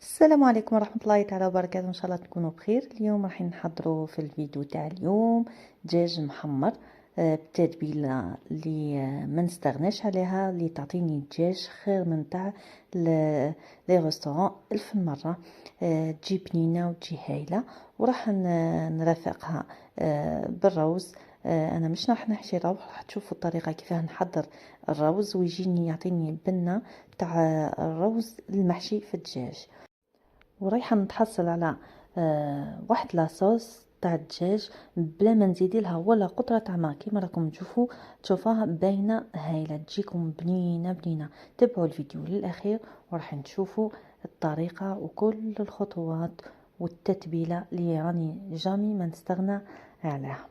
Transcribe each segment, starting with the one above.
السلام عليكم ورحمة الله تعالى وبركاته. ان شاء الله تكونوا بخير. اليوم راح نحضروا في الفيديو تاع اليوم دجاج محمر بتتبيله اللي ما نستغناش عليها، اللي تعطيني الدجاج خير من تاع لي ريستورون الف مره. تجي بنينه وتجي هايله، وراح نرافقها بالروز. انا مش راح نحشي روز، راح تشوفوا الطريقه كيفاه نحضر الروز ويجيني يعطيني البنه تاع الروز المحشي في الدجاج. ورايحه نتحصل على واحد لاصوص تاع الدجاج بلا ما نزيد لها ولا قطره تاع ما، كيما راكم تشوفوها باينه هايله، تجيكم بنينه بنينه. تابعوا الفيديو للاخير وراح نشوفوا الطريقه وكل الخطوات والتتبيله اللي راني جامي ما نستغنى عليها.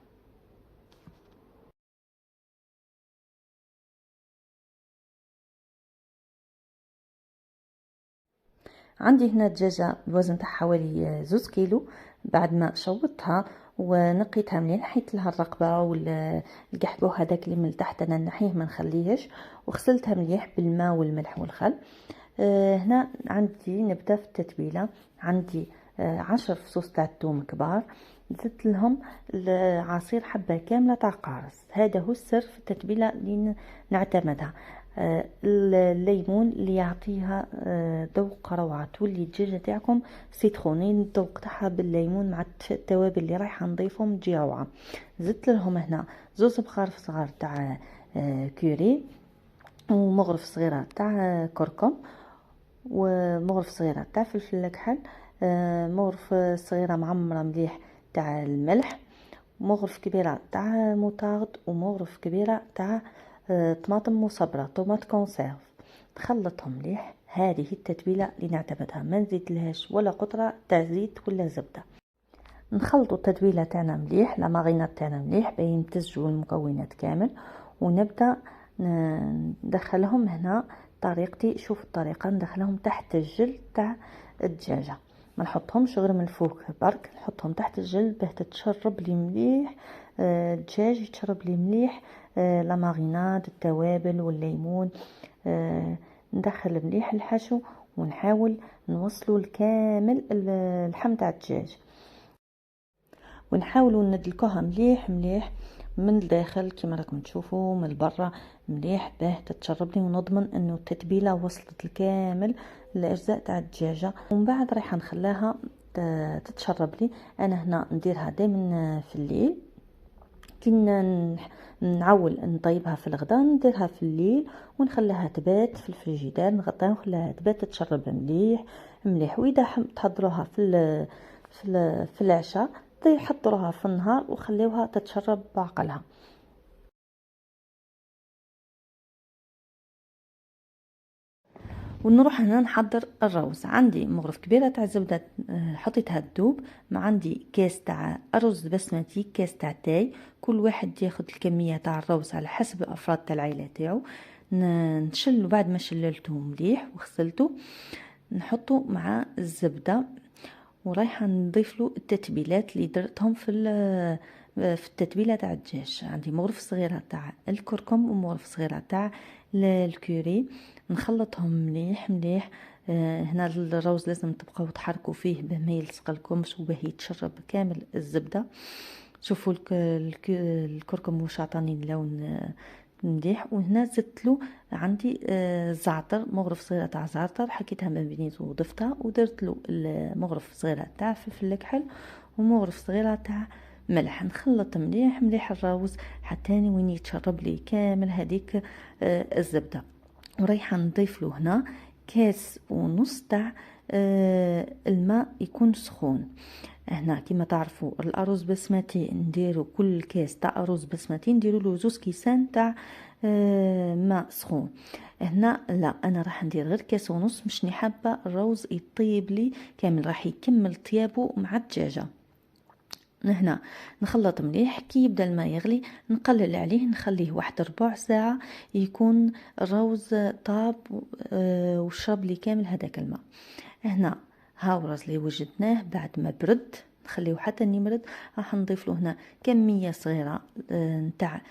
عندي هنا دجاجة الوزن تاعها حوالي 2 كيلو. بعد ما شوطتها ونقيتها مليح، نحيت لها الرقبة والقحبوه هذاك اللي من تحت انا نحيه ما نخليهش، وغسلتها مليح بالماء والملح والخل. هنا عندي نبدا في التتبيله. عندي 10 فصوص تاع الثوم كبار، زدت لهم عصير حبه كامله تاع قارص. هذا هو السر في التتبيله اللي نعتمدها. الليمون اللي يعطيها ذوق روعه، تولي الدجاجه تاعكم سيترونين، الذوق تاعها بالليمون مع التوابل اللي رايحه نضيفهم تجي روعه. زدت لهم هنا 2 بخارف صغار تاع كوري، ومغرف صغيره تاع كركم، ومغرف صغيره تاع فلفل كحل، مغرف صغيره معمره مليح تاع الملح، مغرف كبيره تاع موطارد، ومغرف كبيره تاع طماطم مصبره، طوماط كونسيرف. نخلطهم مليح. هذه التتبيله اللي نعتمدها، ما نزيد لهاش ولا قطره تاع زيت ولا زبده. نخلطوا التتبيله تاعنا مليح، لا مارينات تاعنا مليح باين يمتزجوا المكونات كامل، ونبدا ندخلهم هنا. طريقتي، شوف الطريقه، ندخلهم تحت الجلد تاع الدجاجه، ما نحطهمش غير من الفوق برك، نحطهم تحت الجلد باه تتشرب لي مليح. الدجاج يتشرب لي مليح لا ماريناد، التوابل والليمون. ندخل مليح الحشو ونحاول نوصلوا الكامل اللحم تاع الدجاج، ونحاولوا ندلكوها مليح مليح من الداخل كما راكم تشوفوا، من البرة مليح باه تتشرب لي، ونضمن انه التتبيله وصلت الكامل الاجزاء تاع الدجاجه. ومن بعد رايحه نخليها تتشرب لي. انا هنا نديرها دائما في الليل، كنا نعول نطيبها في الغداء، نديرها في الليل ونخليها تبات في الفريجيدير، نغطيها ونخليها تبات تتشرب مليح مليح. واذا تحضروها في العشاء يحضروها في النهار وخليوها تتشرب بعقلها. ونروح هنا نحضر الروز. عندي مغرف كبيره تاع زبده حطيتها تذوب، ما عندي كاس تاع ارز بسمتي، كاس تاع تاي. كل واحد ياخذ الكميه تاع الروز على حسب الافراد تاع العائله تاعو. نشل، بعد ما شللته مليح وغسلته نحطه مع الزبده، ورايحه نضيف له التتبيلات اللي درتهم في التتبيله تاع الدجاج. عندي مغرف صغيره تاع الكركم ومغرف صغيره تاع الكوري، نخلطهم مليح مليح. هنا الروز لازم تبقاو تحركوا فيه باه ما يلصق لكمش وباه يتشرب كامل الزبده. شوفوا الكركم واش عطاني اللون مليح. وهنا زدت له عندي زعتر، مغرف صغيره تاع زعتر، حكيتها ما بنيت وضفتها، ودرت له مغرف صغيره تاع فلفل كحل، ومغرف صغيره تاع ملح. نخلط مليح مليح الروز حتى وين يتشرب لي كامل هذيك الزبده. وريحه نضيف له هنا كاس ونص تاع الماء يكون سخون. هنا كما تعرفوا الارز بسمتي نديرو كل كاس تاع ارز بسمتي نديرو له 2 كيسان تاع ماء سخون. هنا لا، انا راح ندير غير كاس ونص، مش حابه الروز يطيب لي كامل، راح يكمل طيابه مع الدجاجه. هنا نخلط مليح، كي يبدا الماء يغلي نقلل عليه، نخليه واحد ربع ساعه يكون الروز طاب وشرب لي كامل هذاك الماء. هنا هاو الرز اللي وجدناه بعد ما برد، نخليه حتى يمرد. راح نضيف له هنا كميه صغيره نتاع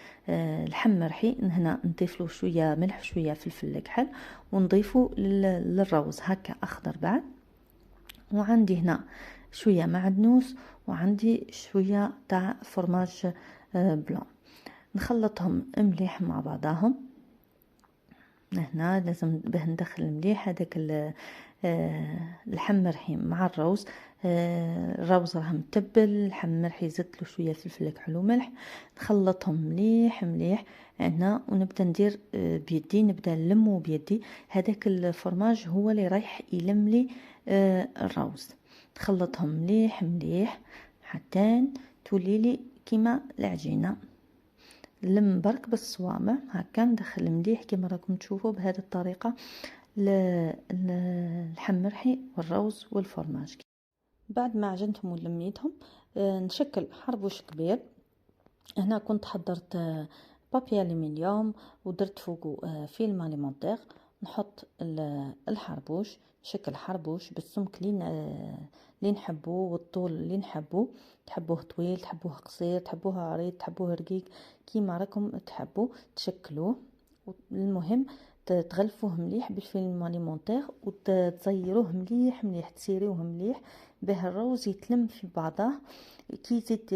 لحم مرحي. هنا نضيف له شويه ملح شويه فلفل كحل، ونضيفه للروز هكا اخضر بعد. وعندي هنا شويه معدنوس وعندي شويه تاع فرماج بلون. نخلطهم مليح مع بعضهم. هنا لازم به ندخل مليح هذاك اللحم مرحي مع الروز. الروز راه متبل، اللحم مرحي زدت له شويه فلفل كحل وملح. نخلطهم مليح مليح هنا ونبدا ندير بيدي، نبدا نلمو بيدي. هذاك الفرماج هو اللي رايح يلم لي الروز. نخلطهم مليح مليح حتى تولي لي كيما العجينه. لم برك بالصوامع هكا، ندخل مليح كما راكم تشوفوا بهذه الطريقه اللحم مرحي والروز والفرماج. بعد ما عجنتهم ولميتهم نشكل حربوش كبير. هنا كنت حضرت بابي الومنيوم ودرت فوقه فيلم اليمونتير. نحط الحربوش، شكل حربوش بالسمك اللي نحبوه والطول اللي نحبوه. تحبوه طويل، تحبوه قصير، تحبوه عريض، تحبوه رقيق، كيما راكم تحبوا تشكلوه. المهم تغلفوه مليح بالفيلم اليمونتير وتزيروه مليح مليح، تسيريوه مليح به الروز يتلم في بعضه. كي يزيد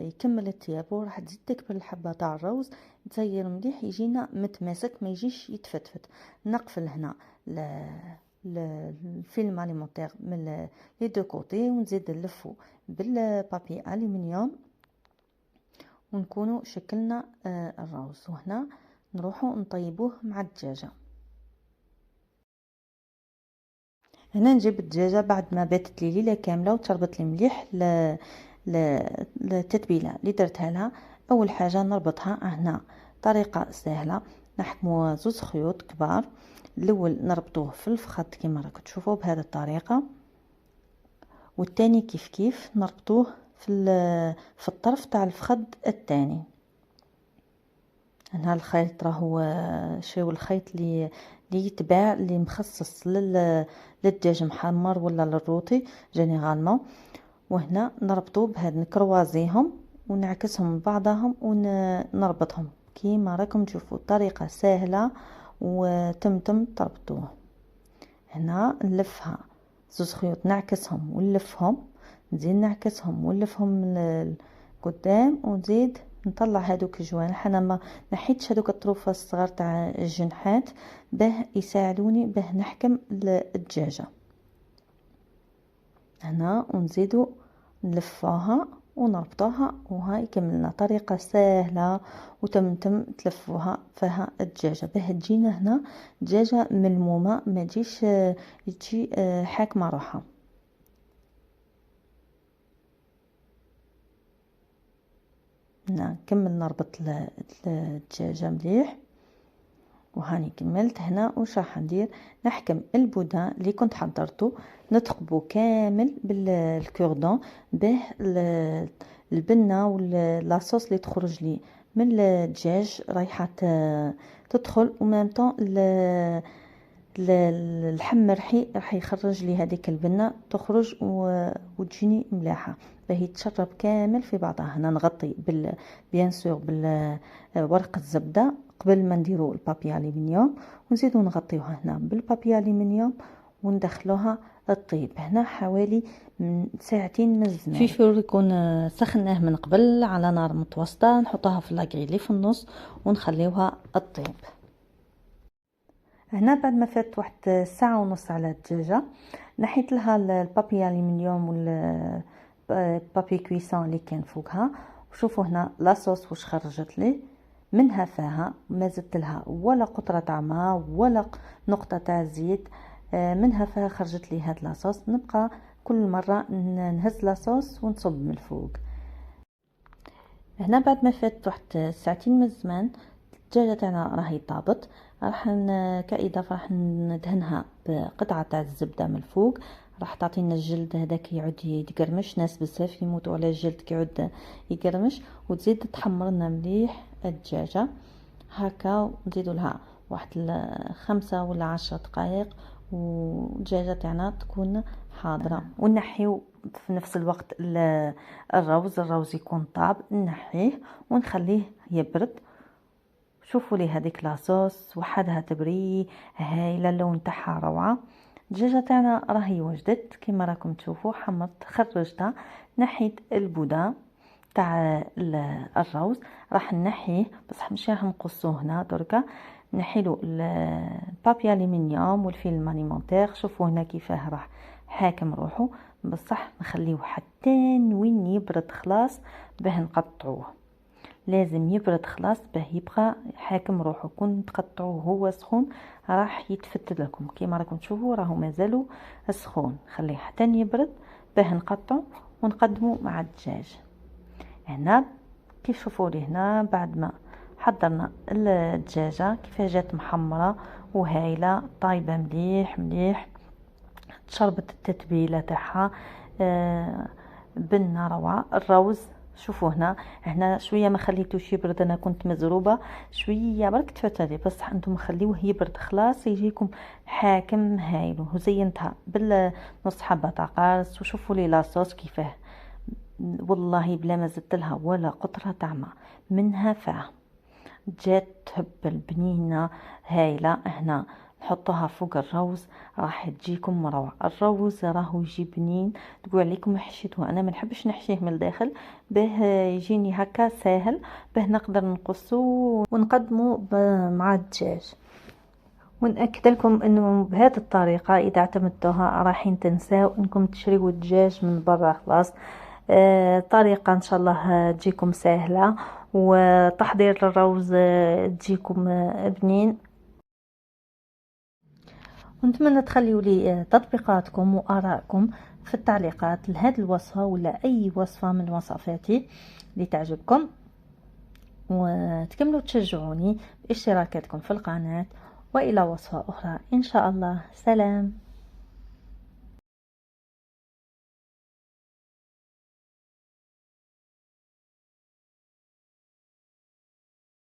يكمل الطيابو راح تزيد تكبر الحبه تاع الروز، تزير مليح يجينا متماسك، ما يجيش يتفتفت. نقفل هنا الفيلم اليمونتير من لي دو كوتي ونزيد نلفو بالبابي الومنيوم ونكونوا شكلنا الروز. وهنا نروحوا نطيبوه مع الدجاجه. هنا نجيب الدجاجه بعد ما باتت لي ليله كامله وتربط لي مليح التتبيله اللي درتها لها. اول حاجه نربطها هنا طريقه سهله، نحكموا زوز خيوط كبار. الاول نربطوه في الفخذ كما راكم تشوفوا بهذه الطريقه، والثاني كيف كيف نربطوه في الطرف تاع الفخذ الثاني. هنا الخيط راهو شو الخيط اللي يتباع اللي مخصص للدجاج محمر ولا للروطي جينيرالمون. وهنا نربطو بهاد نكروازيهم ونعكسهم بعضهم ونربطهم كيما راكم تشوفوا. طريقه سهله وتمتم تربطوه. هنا نلفها زوز خيوط، نعكسهم ونلفهم، نزيد نعكسهم ونلفهم قدام، ونزيد نطلع هذوك الجوانح. انا ما نحيتش هذوك الطروفه الصغار تاع الجنحات به يساعدوني به نحكم الدجاجه. هنا ونزيدو نلفوها ونربطوها، وهاي كملنا. طريقه سهله وتمتم تلفوها فيها الدجاجه به تجينا هنا دجاجه ملمومه، ما تجيش تجي حاكمه روحها. نكمل نربط الدجاجه مليح وهاني كملت. هنا واش راح ندير؟ نحكم البودان اللي كنت حضرته نثقبه كامل بالكوردون به البنه واللاصوص اللي تخرج لي من الدجاج رايحه تدخل، ومام طون اللحم مرحي راح يخرج لي هذيك البنه تخرج وتجيني ملاحه باهي تشرب كامل في بعضها. هنا نغطي بيان سور بالورق الزبده قبل ما نديروا البابي الومنيوم، ونزيدوا نغطيوها هنا بالبابي الومنيوم وندخلوها الطيب. هنا حوالي من ساعتين من الزمان. في فور يكون سخناه من قبل على نار متوسطه، نحطها في لاكري اللي في النص ونخليوها الطيب. هنا بعد ما فات واحد ساعه ونص على الدجاجه، نحيت لها البابي الومنيوم والبابي كويسون اللي كان فوقها. وشوفوا هنا لاصوص واش خرجت لي منها فيها، ما زدت لها ولا قطره تاع ماء ولا نقطه تاع زيت. منها فيها خرجت لي هاد لاصوص. نبقى كل مره نهز لاصوص ونصب من الفوق. هنا بعد ما فات واحد ساعتين من الزمان الدجاجه تاعنا راهي طابت. راح كاضافه راح ندهنها بقطعه تاع الزبده من الفوق، راح تعطينا الجلد هذاك يعود يقرمش. ناس بزاف يموتوا على الجلد كيعود يقرمش. وتزيد تحمر لنا مليح الدجاجه هكا، ونزيدوا لها واحد 5 ولا 10 دقائق والدجاجه تاعنا تكون حاضره. ونحيو في نفس الوقت الروز يكون طاب، نحيه ونخليه يبرد. شوفوا لي هذيك لاصوص وحدها تبري هايله، اللون تاعها روعه. الدجاجه تاعنا راهي وجدت كما راكم تشوفوا. حمرت خرجتها، نحيت البوده تاع الروز، راح نحيه بصح ماشي راح نقصوه هنا دركا. نحيلو البابي الومنيوم والفيلم اليمونتير. شوفوا هنا كيفاه راح حاكم روحو، بصح نخليوه حتى وين يبرد خلاص باه نقطعوه. لازم يبرد خلاص باه يبقى حاكم روحو. كون تقطعوه هو سخون راح يتفتت لكم. كيما راكم تشوفوا راهو مازالو سخون. خليه حتى يبرد باه نقطعو ونقدمو مع الدجاج. هنا كيف شوفوا لي هنا بعد ما حضرنا الدجاجه كيف جات محمره وهايله طايبه مليح مليح، تشربت التتبيله تاعها بنه روعه. الروز شوفوا هنا شويه ما خليتوش يبرد، انا كنت مزروبه شويه برك تفتري، بصح انتم خليوه يبرد خلاص يجيكم حاكم هايل. وزينتها بالنص حبه تاع قارص. وشوفوا لي لاصوص كيفاه والله بلا ما زدت لها ولا قطره تاع ماء منها فيها. جات تهبل بنينه هايله. هنا نحطوها فوق الروز راح تجيكم روعه. الروز راهو يجي بنين، تقول عليكم حشيته. انا ما نحبش نحشيه من الداخل باه يجيني هكا ساهل باه نقدر نقصو ونقدمه مع الدجاج. ونأكد لكم انه بهذه الطريقه اذا اعتمدتوها راح تنساو انكم تشريوا الدجاج من برا خلاص. طريقه ان شاء الله تجيكم سهله، وتحضير الروز تجيكم بنين. ونتمنى تخليوا لي تطبيقاتكم وآرائكم في التعليقات لهذه الوصفة ولا أي وصفة من وصفاتي اللي تعجبكم، وتكملوا تشجعوني باشتراكاتكم في القناة. وإلى وصفة أخرى إن شاء الله. سلام.